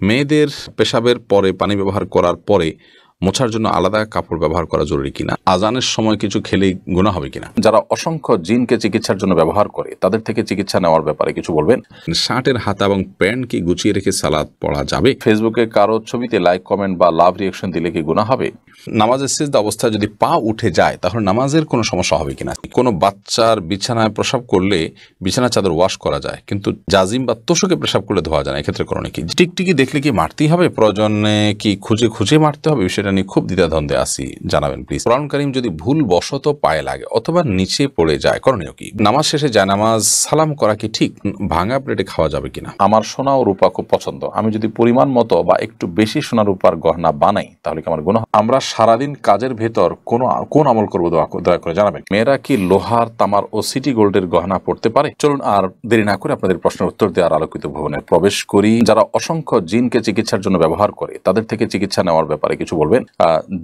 মেয়েদের পেশাবের পরে পানি ব্যবহার করার পরে মোছার জন্য আলাদা কাপড় ব্যবহার করা জরুরি কিনা, আজানের সময় কিছু খেলেই গুনাহ হবে কিনা। যারা অসংখ্য জিনকে চিকিৎসার জন্য ব্যবহার করে তাদের থেকে চিকিৎসা নেওয়ার ব্যাপারে কিছু বলবেন। শার্টের হাতা এবং প্যান্ট কি গুছিয়ে রেখে সালাত পড়া যাবে? ফেসবুকে কারো ছবিতে লাইক কমেন্ট বা লাভ রিয়েকশন দিলে কি গুনাহ হবে? নামাজের সিজদা অবস্থায় যদি পা উঠে যায় তাহলে নামাজের কোনো সমস্যা হবে কিনা। কোনো বাচ্চার বিছানায় প্রসাব করলে বিছানা চাদর ওয়াশ করা যায়, কিন্তু জাজিম বা তোষকে প্রসাব করলে ধোয়া যায় না, এক্ষেত্রে করণীয় কি? টিকটিকি দেখলে কি মারতেই হবে? প্রয়োজনে কি খুঁজে খুঁজে মারতে হবে? বিষয়টা নিয়ে খুব দ্বিধাদ্বন্দ্বে আছি, জানাবেন প্লিজ। কোরআন কারীম যদি ভুল বশত পায়ে লাগে অথবা নিচে পড়ে যায়, করণীয় কি? নামাজ শেষে জায়নামাজ সালাম করা কি ঠিক? ভাঙা প্লেটে খাওয়া যাবে কিনা? আমার সোনা ও রূপা খুব পছন্দ, আমি যদি পরিমাণ মতো বা একটু বেশি সোনা রূপার গহনা বানাই তাহলে কি আমার গুনাহ? আমরা সারাদিন কাজের ভেতর কোন আমল করবো দয়া করে জানাবেন। মেয়েরা কি লোহার, তামার ও সিটি গোল্ডের গহনা পড়তে পারে? চলুন আর দেরি না করে আপনাদের প্রশ্নের উত্তর দেওয়ার আলোকিত ভবনে প্রবেশ করি। যারা অসংখ্য জিনকে চিকিৎসার জন্য ব্যবহার করে তাদের থেকে চিকিৎসা নেওয়ার ব্যাপারে কিছু বলবেন।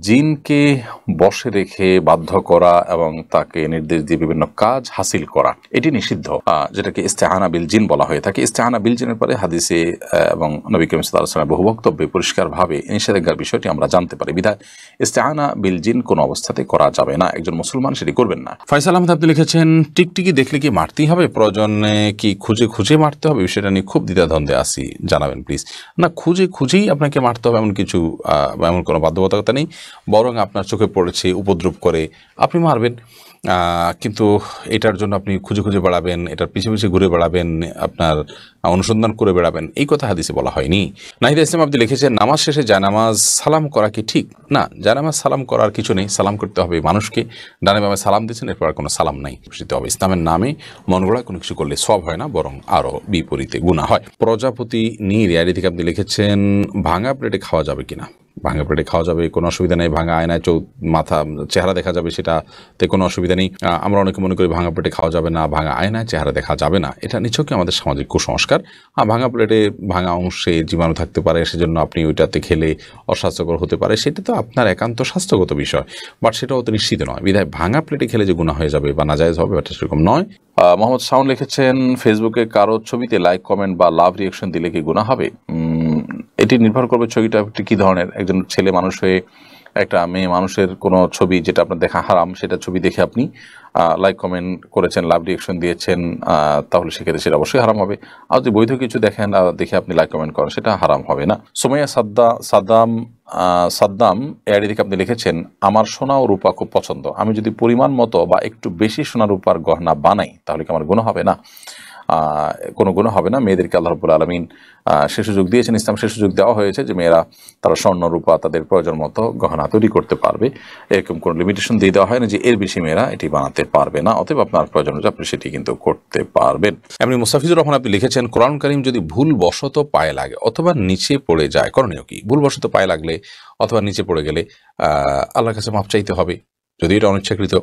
জিনকে বশে রেখে বাধ্য করা এবং তাকে নির্দেশ দিয়ে বিভিন্ন কাজ হাসিল করা এটি নিষিদ্ধ, যেটাকে ইস্তেআনা বিল জিন বলা হয়ে থাকে। ইস্তেআনা বিল জিনের পরে হাদিসে এবং নবী করিম সাল্লাল্লাহু আলাইহি ওয়াসাল্লামের বহু বক্তব্যে পরিষ্কারভাবে নিষেধাজ্ঞার বিষয়টি আমরা জানতে পারি। বিধায় ইস্তেআনা বিল জিন কোনো অবস্থাতে করা যাবে না, একজন মুসলমান সেটি করবেন না। ফয়সাল আহমেদ আপনি লিখেছেন, টিকটিকি দেখলে কি মারতেই হবে? প্রয়োজনে কি খুঁজে খুঁজে মারতে হবে? বিষয়টা নিয়ে খুব দ্বিধাদ্বন্দ্বে আছি, জানাবেন প্লিজ। না, খুঁজে খুঁজেই আপনাকে মারতে হবে এমন কিছু এমন কোনো বাধ্যবাধকতা নেই, বরং আপনার চোখে পড়েছে উপদ্রব করে আপনি মারবেন, কিন্তু এটার জন্য আপনি খুঁজে খুঁজে বেড়াবেন, এটার পিছিয়ে পিছিয়ে ঘুরে বেড়াবেন, আপনার অনুসন্ধান করে বেড়াবেন, এই কথা হাদিসে বলা হয়নি। নাহিদ ইসলাম আপনি লিখেছেন, নামাজ শেষে জায়নামাজ সালাম করা কি ঠিক? না, জায়নামাজ সালাম করার কিছু নেই, সালাম করতে হবে মানুষকে। ডানে বামে সালাম দিচ্ছেন, এরপর কোনো সালাম নাই, বুঝতে হবে। ইসলামের নামে মন গড়া কোনো কিছু করলে সওয়াব হয় না, বরং আরও বিপরীতে গুনাহ হয়। প্রজাপতি নীর ইয়ারি থেকে আপনি লিখেছেন, ভাঙা প্লেটে খাওয়া যাবে কিনা? ভাঙা প্লেটে খাওয়া যাবে, কোনো অসুবিধা নেই। ভাঙা আয়নায় মাথা চেহারা দেখা যাবে, সেটাতে কোনো অসুবিধা নেই। আমরা অনেকে মনে করি ভাঙা প্লেটে খাওয়া যাবে না, ভাঙা আয়নায় চেহারা দেখা যাবে না, এটা নিছকই আমাদের সামাজিক কুসংস্কার। ভাঙা প্লেটে ভাঙা অংশে জীবাণু থাকতে পারে, সেজন্য আপনি ওইটাতে খেলে অস্বাস্থ্যকর হতে পারে, সেটা তো আপনার একান্ত স্বাস্থ্যগত বিষয়, বাট সেটাও তো নিশ্চিত নয়। বিধায় ভাঙা প্লেটে খেলে যে গুনাহ হয়ে যাবে বা নাজায়েজ হবে, এটা সেরকম নয়। মোহাম্মদ শাওন লিখেছেন, ফেসবুকে কারো ছবিতে লাইক কমেন্ট বা লাভ রিয়েকশন দিলে কি গুনাহ হবে? এটি নির্ভর করবে ছবিটা কি ধরনের। একজন ছেলে মানুষ হয়ে একটা মেয়ে মানুষের কোনো ছবি যেটা আপনার দেখা হারাম, সেটা ছবি দেখে আপনি লাইক কমেন্ট করেছেন, লাভ রিয়েকশন দিয়েছেন, তাহলে সেক্ষেত্রে সেটা অবশ্যই হারাম হবে। আর যদি বৈধ কিছু দেখেন দেখে আপনি লাইক কমেন্ট করেন, সেটা হারাম হবে না। সুমাইয়া সাদ্দাম এর দিকে আপনি লিখেছেন, আমার সোনা ও রূপা খুব পছন্দ, আমি যদি পরিমাণ মতো বা একটু বেশি সোনা রূপার গহনা বানাই তাহলে কি আমার গুনাহ হবে না? কোনো গুনাহ হবে না। মেয়েদেরকে আল্লাহ রাব্বুল আলামিন সে সুযোগ দিয়েছেন, ইসলাম সে সুযোগ দেওয়া হয়েছে যে মেয়েরা তারা স্বর্ণ রূপা তাদের প্রয়োজন মতো গহনা তৈরি করতে পারবে, এরকম কোনো লিমিটেশন দিয়ে দেওয়া হয় না যে এর বেশি মেয়েরা এটি বানাতে পারবে না। অতএব আপনার প্রয়োজন হচ্ছে আপনি সেটি কিন্তু করতে পারবেন। এমনি মুস্তাফিজুর রহমান আপনি লিখেছেন, কোরআন কারীম যদি ভুল বশত পায়ে লাগে অথবা নিচে পড়ে যায়, করণীয় কি? ভুল বশত পায়ে লাগলে অথবা নিচে পড়ে গেলে আল্লাহর কাছে মাপ চাইতে হবে, যদি এটা অনিচ্ছাকৃত,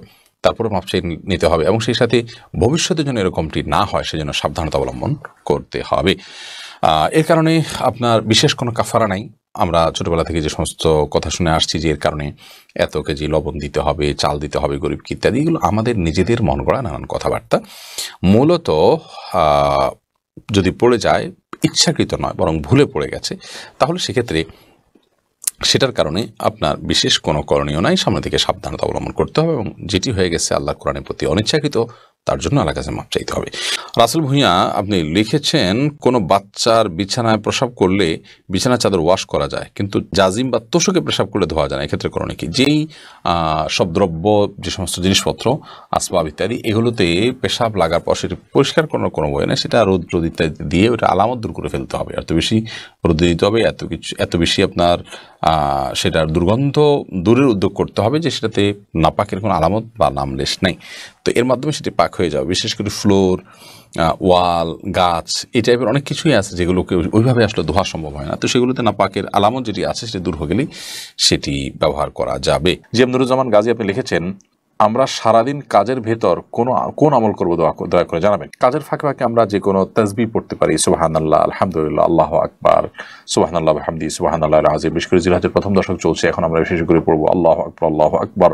তারপরে মাপ চাই নিতে হবে, এবং সেই সাথে ভবিষ্যতে যেন এরকমটি না হয় সেজন্য সাবধানতা অবলম্বন করতে হবে। এর কারণে আপনার বিশেষ কোনো কাফারা নাই। আমরা ছোটবেলা থেকে যে সমস্ত কথা শুনে আসছি যে এর কারণে এত কেজি লবণ দিতে হবে, চাল দিতে হবে গরিবকে ইত্যাদি, এগুলো আমাদের নিজেদের মন গড়া নানান কথাবার্তা। মূলত যদি পড়ে যায়, ইচ্ছাকৃত নয় বরং ভুলে পড়ে গেছে, তাহলে সেক্ষেত্রে সেটার কারণে আপনার বিশেষ কোনো করণীয় নাই, সামনে থেকে সাবধানতা অবলম্বন করতে হবে, এবং যেটি হয়ে গেছে আল্লাহ কোরআনের প্রতি অনিচ্ছাকৃত, তার জন্য আল্লাহর কাছে মাপ চাইতে হবে। রাসেল ভূঁইয়া আপনি লিখেছেন, কোনো বাচ্চার বিছানায় প্রসাব করলে বিছানা চাদর ওয়াশ করা যায়, কিন্তু জাজিম বা তোষকে প্রসাব করলে ধোয়া যায় না, এক্ষেত্রে করণীয় কি? যেই সব দ্রব্য, যে সমস্ত জিনিসপত্র, আসবাব ইত্যাদি, এগুলোতে পেশাব লাগার পর সেটি পরিষ্কার করার কোনো বই নেই, সেটা রোদ ইত্যাদি দিয়ে ওটা আলামত দূর করে ফেলতে হবে। এত বেশি রোদ দিতে হবে, এত বেশি আপনার সেটার দুর্গন্ধ দূরের উদ্যোগ করতে হবে যে সেটাতে নাপাকের কোনো আলামত বা নামলেশ নেই। তো এর মাধ্যমে সেটি পাক হয়ে যাবে। বিশেষ করে ফ্লোর, ওয়াল, গাছ, এই টাইপের অনেক কিছুই আছে যেগুলোকে ওইভাবে আসলে ধোয়া সম্ভব হয় না। তো সেগুলোতে নাপাকের আলামত যেটি আছে সেটি দূর হয়ে গেলেই সেটি ব্যবহার করা যাবে। জিএম নুরুজ্জামান গাজী আপনি লিখেছেন, আমরা সারাদিন কাজের ভেতর কোন আমল করবো দয়া করে জানাবেন। কাজের ফাঁকে ফাঁকে আমরা যে কোনো তাসবিহ পড়তে পারি, সুবহানাল্লাহ, আলহামদুলিল্লাহ, আল্লাহু আকবার, সুবহানাল্লাহ ওয়া বিহামদিহি, সুবহানাল্লাহিল আযীম। বিশেষ করে জিলহজের প্রথম দশক চলছে, এখন আমরা বিশেষ করে পড়বো আল্লাহু আকবার,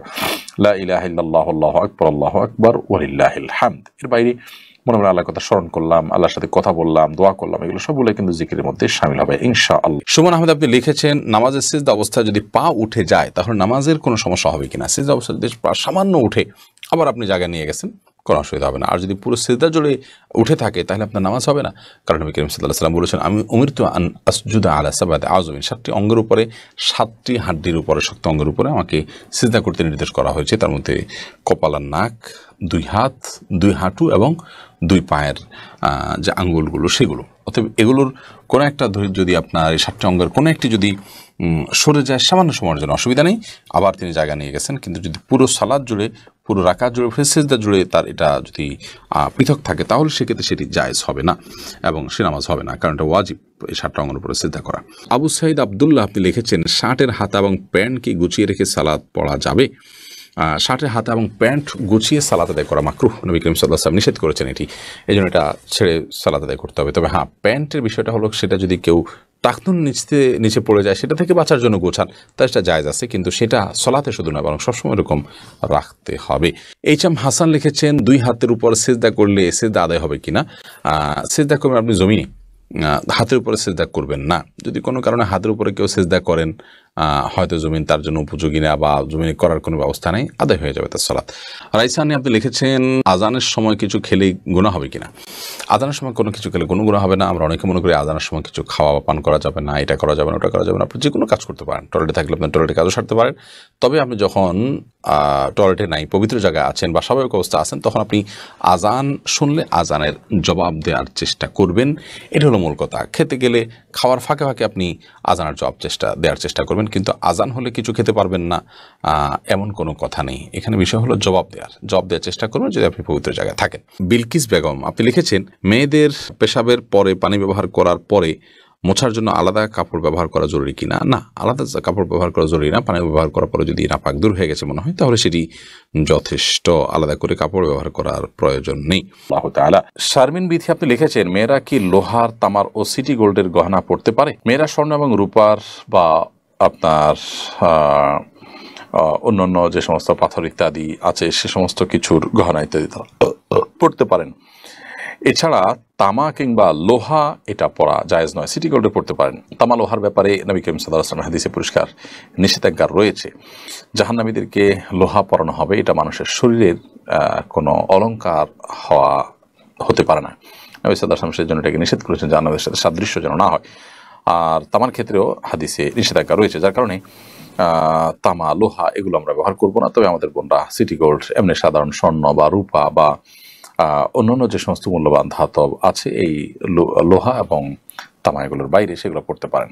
লা ইলাহা ইল্লাল্লাহ, আল্লাহু আকবার ওয়া লিল্লাহিল হামদ। এর বাইরে মনে মনে আল্লাহর কথা স্মরণ করলাম, আল্লাহর সাথে কথা বললাম, দোয়া করলাম, এগুলো সবগুলো কিন্তু জিকিরের মধ্যে শামিল হবে ইনশাআল্লাহ। সুমন আহমেদ আপনি লিখেছেন, নামাজের সিজদা অবস্থায় যদি পা উঠে যায় তাহলে নামাজের কোনো সমস্যা হবে কিনা? সিজদা অবস্থায় যদি পা সামান্য উঠে আবার আপনি জায়গায় নিয়ে গেছেন, কোনো অসুবিধা হবে না। আর যদি পুরো সিজদা জুড়ে উঠে থাকে তাহলে আপনার নামাজ হবে না, কারণ নবী করিম সাল্লাল্লাহু আলাইহি ওয়াসাল্লাম বলেছেন, আমি উমিরতু আন আসজুদা আলা সাবআতি আযমিন, 7টি অঙ্গের উপরে, 7টি হাড্ডির উপরে, শক্ত অঙ্গের উপরে আমাকে সিজদা করতে নির্দেশ করা হয়েছে। তার মধ্যে কপাল আর নাক, 2 হাত, 2 হাঁটু এবং 2 পায়ের যে আঙ্গুলগুলো সেগুলো। অতএব এগুলোর কোনো একটা যদি আপনার এই 7টি অঙ্গের কোনো একটি যদি সরে যায় সামান্য সময়ের জন্য অসুবিধা নেই, আবার তিনি জায়গা নিয়ে গেছেন। কিন্তু যদি পুরো সালাত জুড়ে, পুরো রাকাত জুড়ে, সিজদা জুড়ে তার এটা যদি পৃথক থাকে তাহলে সেক্ষেত্রে সেটি জায়েজ হবে না এবং সে নামাজ হবে না, কারণ এটা ওয়াজিব এই 7টা অঙ্গের উপরে সিজদা করা। আবু সাইদ আবদুল্লাহ আপনি লিখেছেন, শার্টের হাতা এবং প্যান্ট কি গুছিয়ে রেখে সালাত পড়া যাবে? শার্টের হাতা এবং প্যান্ট গুছিয়ে সালাত আদায় করা মাকরুহ, নবী করিম সাল্লাল্লাহু আলাইহি ওয়াসাল্লাম নিষেধ করেছেন এটি, এই জন্য এটা ছেড়ে সালাত আদায় করতে হবে। তবে হ্যাঁ, প্যান্টের বিষয়টা হলো সেটা যদি কেউ টাকনুন নিচে পড়ে যায় সেটা থেকে বাঁচার জন্য গোছান, তাই সেটা জায়েজ আছে, কিন্তু সেটা সলাতে শুধু না বরং সবসময় এরকম রাখতে হবে। এইচএম হাসান লিখেছেন, 2 হাতের উপর সিজদা করলে সিজদা আদায় হবে কিনা? সিজদা করবেন আপনি জমিনে, হাতের উপরে সিজদা করবেন না। যদি কোনো কারণে হাতের উপরে কেউ সিজদা করেন, হয়তো জমিন তার জন্য উপযোগী না বা জমিনে করার কোনো ব্যবস্থা নেই, আদায় হয়ে যাবে তার সালাত। রাইসানি আপনি লিখেছেন, আজানের সময় কিছু খেলে গুনাহ হবে কিনা? আজানের সময় কোনো কিছু খেলে কোনো গুনাহ হবে না। আমরা অনেকে মনে করি আজানের সময় কিছু খাওয়া বা পান করা যাবে না, এটা করা যাবে না, ওটা করা যাবে না। আপনি যে কোনো কাজ করতে পারেন, টয়লেটে থাকলে আপনি টয়লেটে কাজও সারতে পারেন। তবে আপনি যখন টয়লেটে নাই, পবিত্র জায়গায় আছেন বা স্বাভাবিক অবস্থা আছেন, তখন আপনি আজান শুনলে আজানের জবাব দেওয়ার চেষ্টা করবেন। এটা হলো মূল কথা। খেতে গেলে খাওয়ার ফাঁকে ফাঁকে আপনি আজানের জবাব দেওয়ার চেষ্টা করবেন, কিন্তু আজান হলে কিছু খেতে পারবেন না এমন কোনো কথা নেই। এখানে বিষয় হলো জবাব দেওয়ার চেষ্টা করবেন যদি আপনি পবিত্র জায়গায় থাকেন। বিলকিস বেগম আপনি লিখেছেন, মেয়েদের পেশাবের পরে পানি ব্যবহার করার পরে মোছার জন্য আলাদা কাপড় ব্যবহার করা জরুরি কিনা? না, আলাদা কাপড় ব্যবহার করা জরুরি না। পানি ব্যবহার করার পরে যদি নাপাক দূর হয়ে গেছে মনে হয় তাহলে সেটি যথেষ্ট, আলাদা করে কাপড় ব্যবহার করার প্রয়োজন নেই। আল্লাহ তাআলা। শারমিন বিথি আপনি লিখেছেন, মেয়েরা কি লোহার, তামার ও সিটি গোল্ডের গহনা পড়তে পারে? মেয়েরা স্বর্ণ এবং রূপার বা আপনার অন্যান্য যে সমস্ত পাথর ইত্যাদি আছে সে সমস্ত কিছুর গহনা ইত্যাদি পড়তে পারেন। এছাড়া তামা কিংবা লোহা এটা পরা জায়েজ নয়। সিটি গোল্ডে পড়তে পারেন। তামা লোহার ব্যাপারে নবী করিম সাল্লাল্লাহু আলাইহি ওয়াসাল্লাম হাদিসে পরিষ্কার নিষেধাজ্ঞা রয়েছে। জাহান্নামীদেরকে লোহা পরানো হবে, এটা মানুষের শরীরের কোনো অলংকার হতে পারে না। নবী সাল্লাল্লাহু আলাইহি ওয়াসাল্লাম সেই জন্য এটাকে নিষেধ করেছেন, জাহান্নামের সাথে সাদৃশ্য যেন না হয়। আর তামার ক্ষেত্রেও হাদিসে নিষেধাজ্ঞা রয়েছে, যার কারণে তামা, লোহা এগুলো আমরা ব্যবহার করবো না। তবে আমাদের বোনরা সিটি গোল্ড, এমনি সাধারণ স্বর্ণ বা রূপা বা অন্যান্য যে সমস্ত মূল্যবান ধাতব আছে এই লোহা এবং তামা এগুলোর বাইরে সেগুলো পড়তে পারেন।